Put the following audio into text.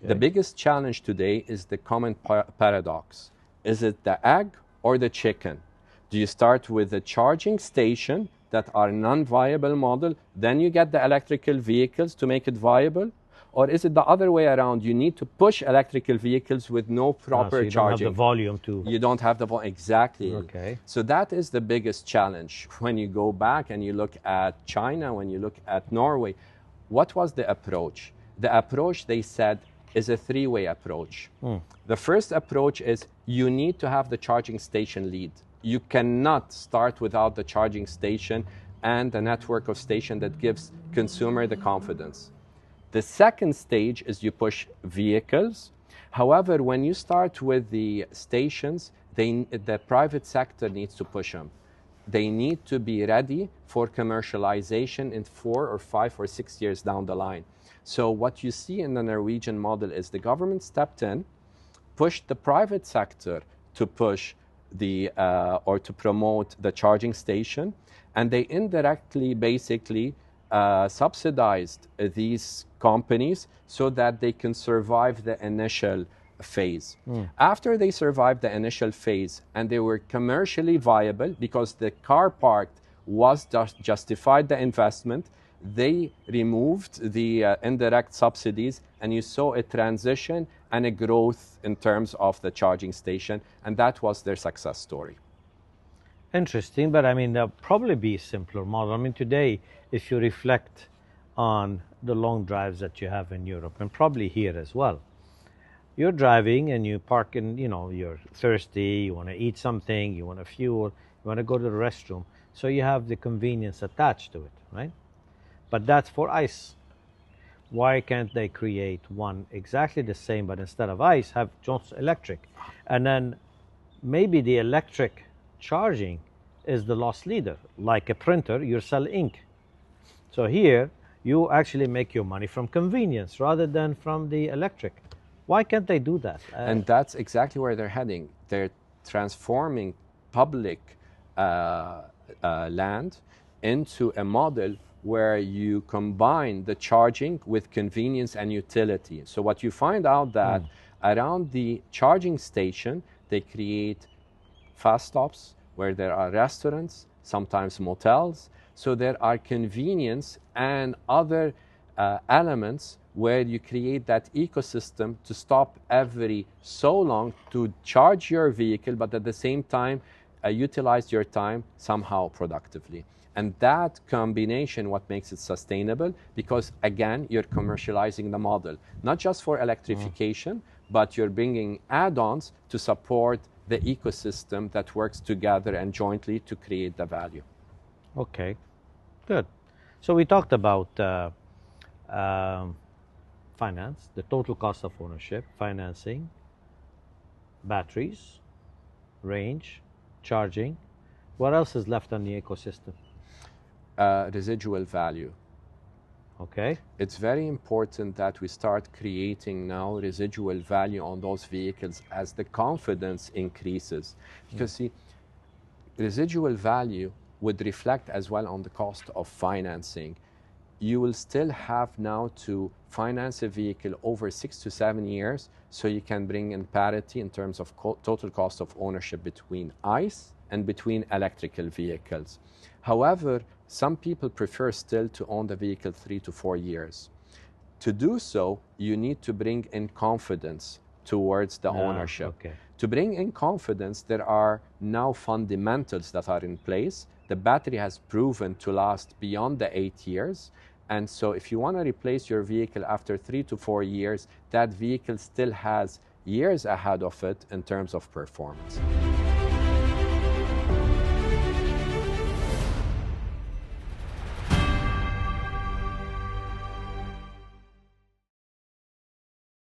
The biggest challenge today is the common paradox. Is it the egg or the chicken? Do you start with the charging station that are non-viable model, then you get the electrical vehicles to make it viable? Or is it the other way around? You need to push electrical vehicles with no proper so you charging. don't have the volume to... You don't have the volume, exactly. Okay. So that is the biggest challenge. When you go back and you look at China, when you look at Norway, what was the approach? The approach, they said, is a three-way approach. The first approach is you need to have the charging station lead. You cannot start without the charging station and a network of stations that gives consumer the confidence. The second stage is you push vehicles. However, when you start with the stations, the private sector needs to push them. They need to be ready for commercialization in 4 or 5 or 6 years down the line. So what you see in the Norwegian model is the government stepped in, pushed the private sector to push or to promote the charging station, and they indirectly basically subsidized these companies so that they can survive the initial phase. After they survived the initial phase and they were commercially viable because the car park was justified the investment, they removed the indirect subsidies, and you saw a transition and a growth in terms of the charging station, and that was their success story. Interesting, but I mean, there'll probably be a simpler model. I mean, today, if you reflect on the long drives that you have in Europe, and probably here as well, you're driving and you park and, you're thirsty, you want to eat something, you want to fuel, you want to go to the restroom. So you have the convenience attached to it, right? But that's for ICE. Why can't they create one exactly the same, but instead of ICE, have just electric? And then maybe the electric charging is the loss leader. Like a printer, you sell ink. So here, you actually make your money from convenience rather than from the electric. Why can't they do that? And that's exactly where they're heading. They're transforming public land into a model where you combine the charging with convenience and utility. So what you find out that around the charging station, they create fast stops where there are restaurants, sometimes motels. So there are convenience and other elements where you create that ecosystem to stop every so long to charge your vehicle, but at the same time, utilize your time somehow productively. And that combination, what makes it sustainable, because again, you're commercializing the model, not just for electrification, but you're bringing add-ons to support the ecosystem that works together and jointly to create the value. Okay, good. So we talked about finance, the total cost of ownership, financing, batteries, range, charging. What else is left on the ecosystem? Residual value. Okay. It's very important that we start creating now residual value on those vehicles as the confidence increases. Because see, residual value would reflect as well on the cost of financing. You will still have now to finance a vehicle over 6 to 7 years so you can bring in parity in terms of total cost of ownership between ICE and between electrical vehicles. However, some people prefer still to own the vehicle 3 to 4 years. To do so, you need to bring in confidence towards the ownership. Okay. To bring in confidence, there are now fundamentals that are in place. The battery has proven to last beyond the 8 years. And so if you want to replace your vehicle after 3 to 4 years, that vehicle still has years ahead of it in terms of performance.